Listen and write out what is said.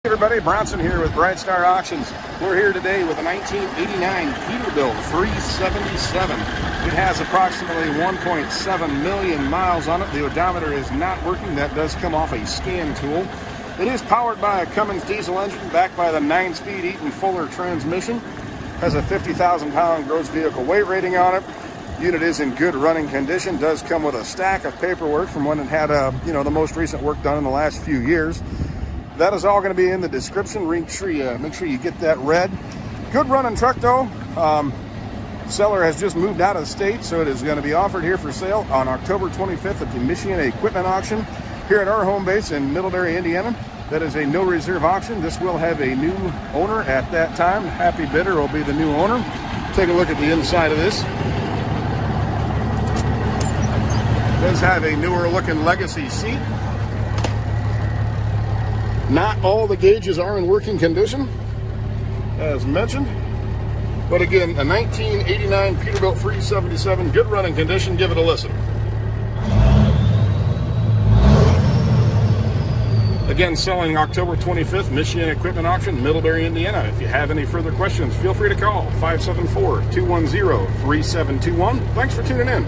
Hey everybody, Bronson here with Bright Star Auctions. We're here today with a 1989 Peterbilt 377. It has approximately 1.7 million miles on it. The odometer is not working. That does come off a scan tool. It is powered by a Cummins diesel engine backed by the 9-speed Eaton Fuller transmission. Has a 50,000 pound gross vehicle weight rating on it. Unit is in good running condition. Does come with a stack of paperwork from when it had the most recent work done in the last few years. That is all going to be in the description. Make sure you get that read. Good running truck though. Seller has just moved out of the state, so it is going to be offered here for sale on October 25th at the Michigan Equipment Auction here at our home base in Middlebury, Indiana. That is a no reserve auction. This will have a new owner at that time. Happy bidder will be the new owner. Take a look at the inside of this. It does have a newer looking legacy seat. Not all the gauges are in working condition, as mentioned. But again, a 1989 Peterbilt 377, good running condition. Give it a listen. Again, selling October 25th, Michigan Equipment Auction, Middlebury, Indiana. If you have any further questions, feel free to call 574-210-3721. Thanks for tuning in.